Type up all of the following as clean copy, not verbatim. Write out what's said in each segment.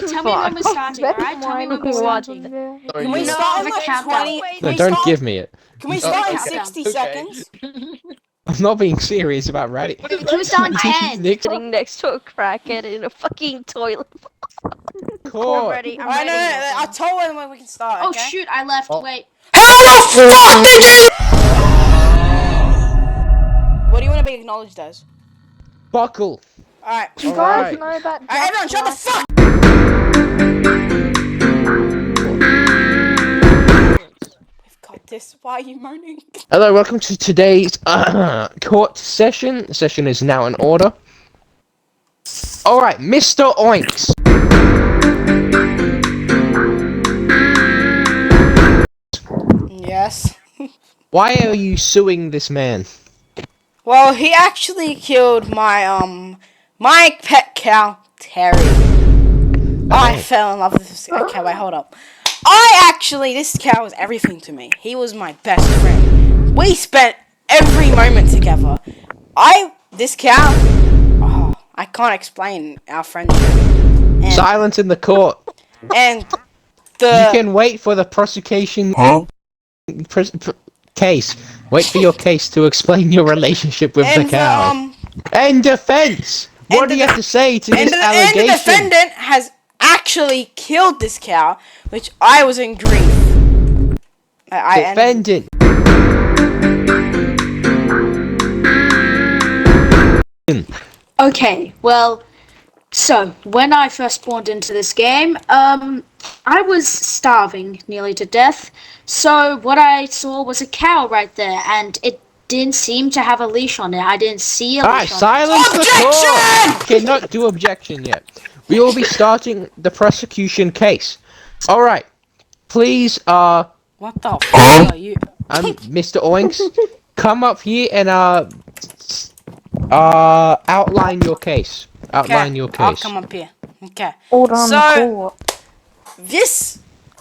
Wait, tell me when we're starting, alright? Tell me when we're starting. Can we start in have a like countdown. 20? No, don't give me it. Can we Start start in countdown. 60 seconds? I'm not being serious about writing. Can we start in 10? Sitting next to a crackhead in a fucking toilet. Court. Ready? I'm I ready. know, I told him when we can start, Oh okay? shoot, I left. Oh. Wait. How the fuck did you? What do you want to be acknowledged as? Buckle. Alright. You Alright. guys know that. Alright, everyone, shut the fuck. We've got this. Why are you moaning? Hello, welcome to today's court session. The session is now in order. Alright, Mr. Oinks. Yes. Why are you suing this man? Well, he actually killed my pet cow, Terry. I fell in love with this. Okay, wait, hold up. This cow was everything to me. He was my best friend. We spent every moment together. This cow, I can't explain our friendship. And, Silence in the court. and You can wait for the prosecution case. Wait for your case to explain your relationship with the cow. And defense! What do you have to say to this allegation? And the defendant has actually killed this cow, which I was in grief. Defendant! Okay, well, so when I first spawned into this game, I was starving nearly to death. So what I saw was a cow right there, and it didn't seem to have a leash on it. I didn't see a leash Alright, on silence the Objection! court! Cannot do objection yet. We will be starting the prosecution case. Alright, please, What the fuck are you? Mr. Oinks, come up here and, outline your case. Outline your case. I'll come up here. Okay.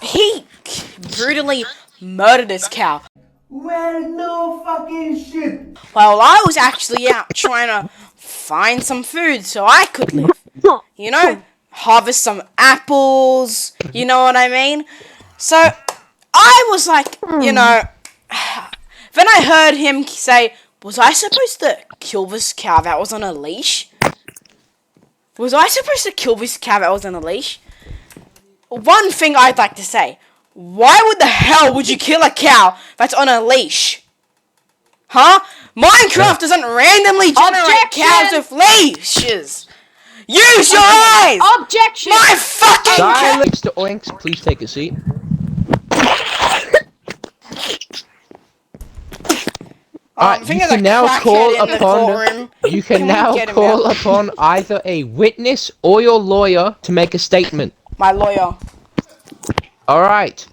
He brutally murdered this cow. Well, no fucking shit. Well, I was actually out trying to find some food so I could live. You know, harvest some apples. You know what I mean? So I was like, you know, then I heard him say, "Was I supposed to kill this cow that was on a leash? Was I supposed to kill this cow that was on a leash?" One thing I'd like to say. Why would the hell would you kill a cow that's on a leash? Huh? Minecraft doesn't randomly generate cows with leashes. Use your eyes! Objection! My fucking cow! Silence, Mr. Oinks, please take a seat. I think there's a crackhead in the courtroom. You can now get him call out? upon either a witness or your lawyer to make a statement. My lawyer. Alright,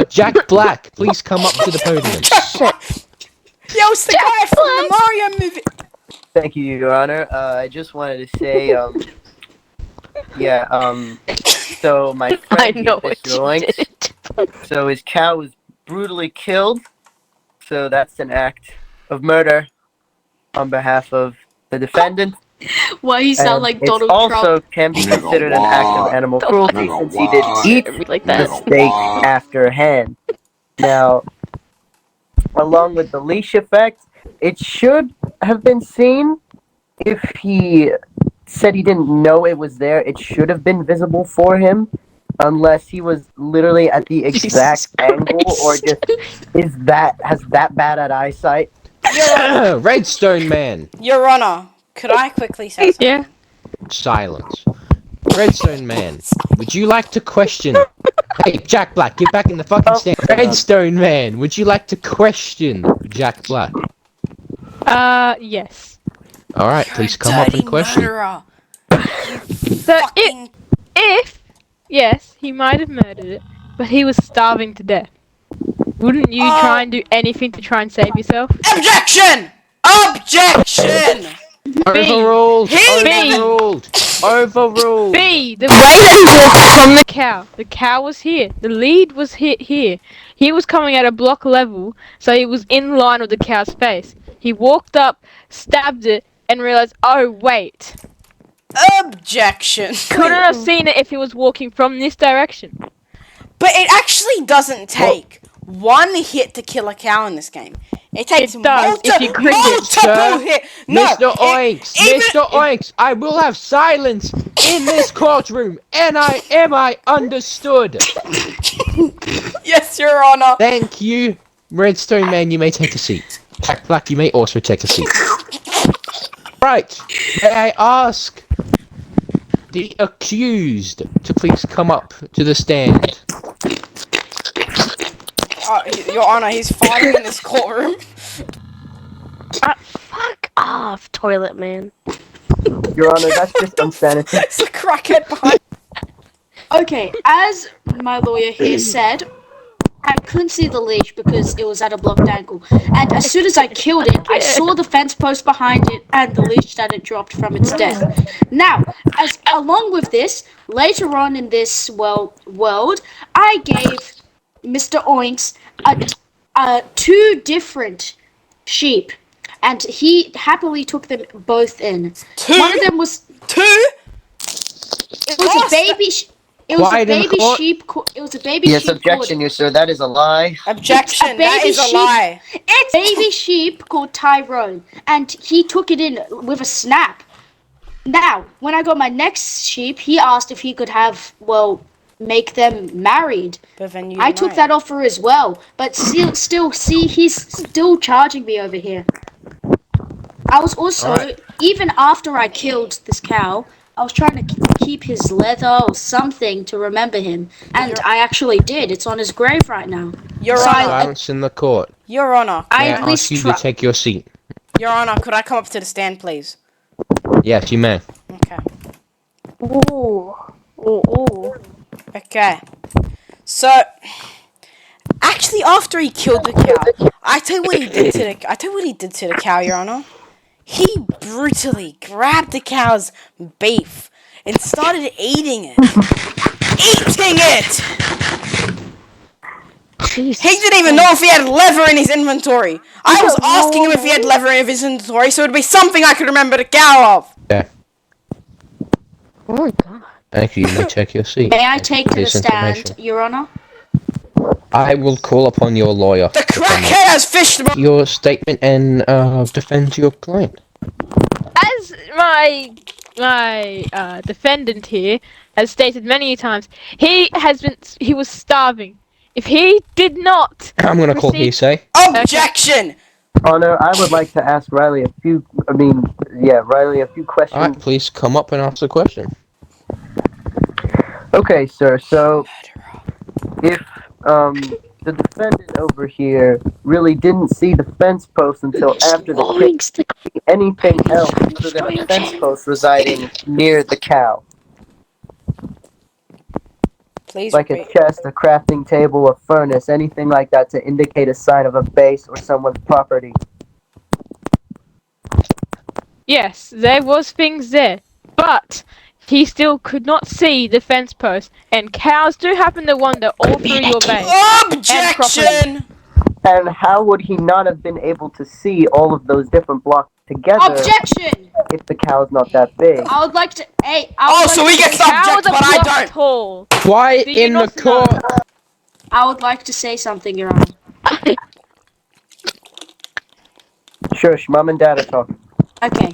Jack Black, please come up to the podium. Yo, it's the guy from the Mario movie. Thank you, Your Honor. I just wanted to say, so my friend, I know what Mr. you Oinks, so his cow was brutally killed, so that's an act of murder on behalf of the defendant. Why you sound like It Donald also Trump? can be considered an act of animal cruelty since he did eat Like the that. steak after hand. Now, along with the leash effect, it should have been seen. If he said he didn't know it was there, it should have been visible for him, unless he was literally at the exact angle or just has that bad at eyesight. Redstone Man. Your Honor, could I quickly say something? Yeah. Silence. Redstone Man, would you like to question... Hey, Jack Black, get back in the fucking stand. Redstone Man, would you like to question Jack Black? Yes. Alright, please come up and question. Murderer. So if yes, he might have murdered it, but he was starving to death. Wouldn't you try and do anything to try and save yourself? Objection! Objection! Overruled! He- Overruled! Overruled! B, the way that he walked from the cow was here. The lead was hit here. He was coming at a block level, so he was in line with the cow's face. He walked up, stabbed it, and realized, oh wait, Objection. Couldn't have seen it if he was walking from this direction. But it actually doesn't take one hit to kill a cow in this game. It takes It does, if you crit it. multiple hits. No, Mr. Oinks, Mr. Oinks, I will have silence in this courtroom, and am I understood? Yes, Your Honor. Thank you, Redstone Man. You may take a seat. Jack Black, you may also take a seat. Right. May I ask the accused to please come up to the stand? Your Honor, he's fighting in this courtroom. Fuck off, toilet man. Your Honor, that's just unsanitary. It's a crackhead behind. Okay, as my lawyer here said, I couldn't see the leash because it was at a blocked angle. And as soon as I killed it, I saw the fence post behind it and the leash that it dropped from its death. Now, along with this, later on in this world, I gave Mr. Oinks two different sheep, and he happily took them both in. One of them was Two? it was a baby. It was a baby sheep. It was a baby Yes, sheep. objection, you sir. That is a lie. Objection. A That baby is a sheep. lie. It's a baby sheep called Tyrone, and he took it in with a snap. Now, when I got my next sheep, he asked if he could make them married. But then you I took denied. that offer as well, but still, see, he's still charging me over here. I was also, Alright. even after I killed this cow, I was trying to keep his leather or something to remember him, and I actually did. It's on his grave right now. Your So Honor. Silence in the court. Your Honor. I May at I least ask you try. to take your seat? Your Honor, could I come up to the stand, please? Yes, you may. Okay. Ooh. Ooh. Okay. So, actually, after he killed the cow, I tell you what he did to the cow, Your Honor. He brutally grabbed the cow's beef and started eating it. Eating it! Jeez. He didn't even know if he had leather in his inventory. I was asking him if he had leather in his inventory, so it'd be something I could remember the cow of. Yeah. Oh my god. Thank you. You may take your seat. May I Thank you take for to the this stand, information. Your Honor? I will call upon your lawyer. The crackhead has fished my... Your statement and defend your client. As my defendant here has stated many times, he was starving. If he did not I'm gonna call proceed- hearsay. Objection! Honor, I would like to ask Riley a few questions. Alright, please come up and ask the question. Okay, sir, so if the defendant over here really didn't see the fence post until after the kill, anything else other than a fence post residing near the cow? Please Like a repeat. chest, a crafting table, a furnace, anything like that to indicate a sign of a base or someone's property. Yes, there was things there, but he still could not see the fence post. And cows do happen to wander all through your base. Objection! And how would he not have been able to see all of those different blocks together Objection! if the cow's not that big? I would like to. Hey, Oh, so he gets Cows object, are but I block don't. tall. Quiet Do you in the not know? court. I would like to say something, Your Honor. Shush, mom and dad are talking. Okay.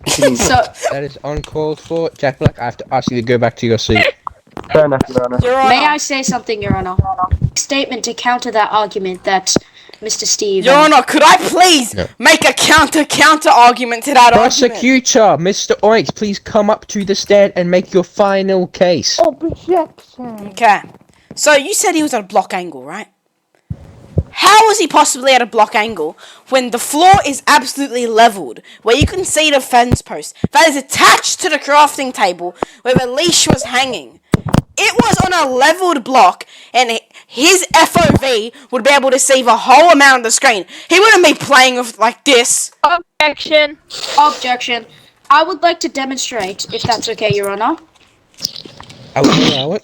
Continue. So, That is uncalled for. Jack Black, I have to ask you to go back to your seat. Fair enough, Your Honor. Your Honor. may I say something, Your Honor? Statement to counter that argument that Mr. Steve. Your Honor, could I please No. make a counter argument to that argument? Prosecutor, Mr. Oinks, please come up to the stand and make your final case. Okay. So you said he was at a block angle, right? How was he possibly at a block angle when the floor is absolutely leveled, where you can see the fence post that is attached to the crafting table where the leash was hanging? It was on a leveled block, and his FOV would be able to see the whole amount of the screen. He wouldn't be playing with like this. Objection. Objection. I would like to demonstrate, if that's okay, Your Honor. I will allow it.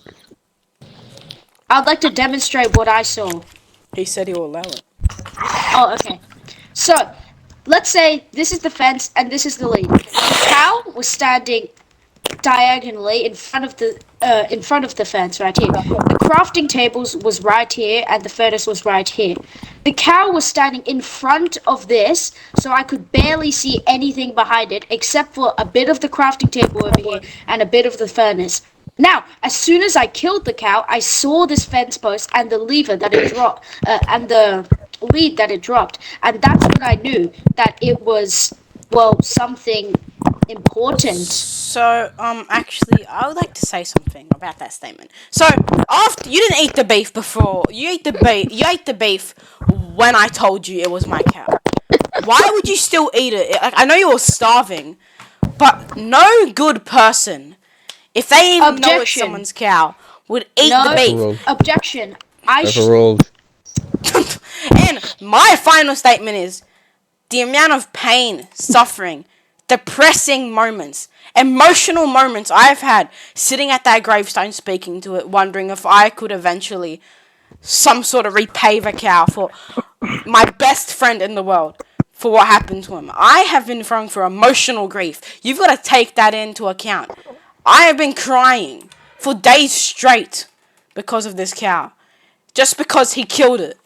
I'd like to demonstrate what I saw. He said he will allow it. Oh, okay. So, let's say this is the fence and this is the lead. The cow was standing diagonally in front of the fence right here. The crafting tables was right here, and the furnace was right here. The cow was standing in front of this, so I could barely see anything behind it except for a bit of the crafting table over here and a bit of the furnace. Now, as soon as I killed the cow, I saw this fence post and the lever that it dropped, and the lead that it dropped, and that's when I knew that it was, well, something important. So, actually, I would like to say something about that statement. So, after you didn't eat the beef before, you ate the beef when I told you it was my cow. Why would you still eat it? I know you were starving, but no good person, if they even know it's Objection. someone's cow, would eat No. the beef. Overruled. Objection. Overruled. And my final statement is the amount of pain, suffering, depressing moments, emotional moments I've had sitting at that gravestone speaking to it, wondering if I could eventually some sort of repay the cow for my best friend in the world for what happened to him. I have been thrown through emotional grief. You've got to take that into account. I have been crying for days straight because of this cow. Just because he killed it.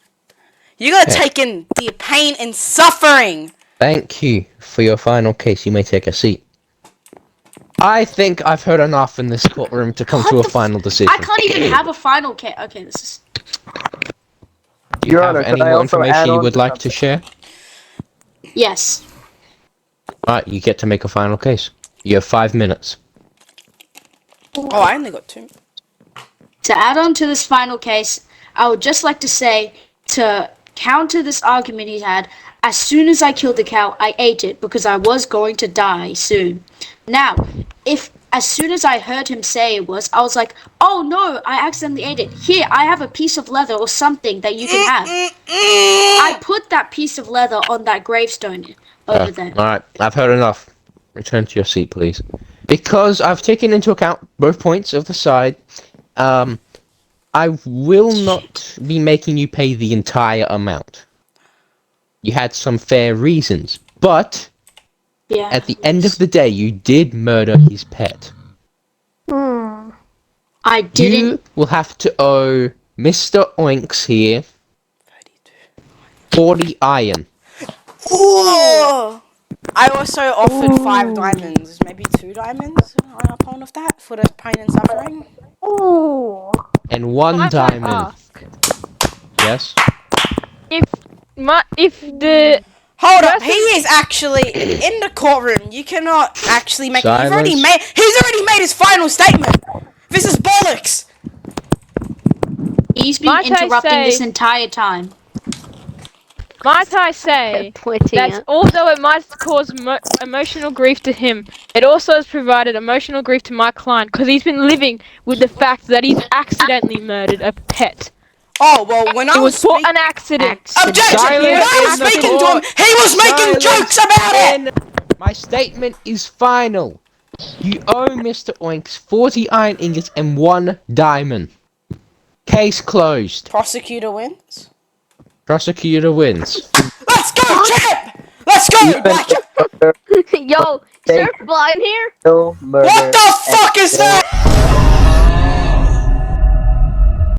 You gotta take in the pain and suffering. Thank you for your final case. You may take a seat. I think I've heard enough in this courtroom to come to a final decision. I can't even have a final case. Okay, this is. Do you Your have Honor, any could I more also information add you on would to like to something? share? Yes. Alright, you get to make a final case. You have 5 minutes. Oh, I only got 2. To add on to this final case, I would just like to say, to counter this argument he had, as soon as I killed the cow, I ate it because I was going to die soon. Now, if as soon as I heard him say it was, I was like, oh no, I accidentally ate it. Here, I have a piece of leather or something that you can have. I put that piece of leather on that gravestone over there. Alright, I've heard enough. Return to your seat, please. Because I've taken into account both points of the side, I will not be making you pay the entire amount. You had some fair reasons, but Yeah. at the end of the day, you did murder his pet. I didn't. You will have to owe Mr. Oinks here 40 iron. Oh! I also offered 5 diamonds, maybe 2 diamonds upon of that for the pain and suffering. And 1 Might I diamond. ask Yes? if the Hold up, he is actually in the courtroom. You cannot actually make. Silence. He's already made his final statement. This is bollocks. He's been Might I interrupting this say- entire time. might I say Pointing that at. although it might cause emotional grief to him, it also has provided emotional grief to my client because he's been living with the fact that he's accidentally murdered a pet. Oh well, when I It was was for speaking, an accident. objection. Silence When I was in the speaking to him, court. he was making jokes about it. My statement is final. You owe Mr. Oinks 40 iron ingots and 1 diamond. Case closed. Prosecutor wins. Prosecutor wins. Let's go, champ. Let's go. Black- Yo, is there a blind here? Still murder. What the fuck is that?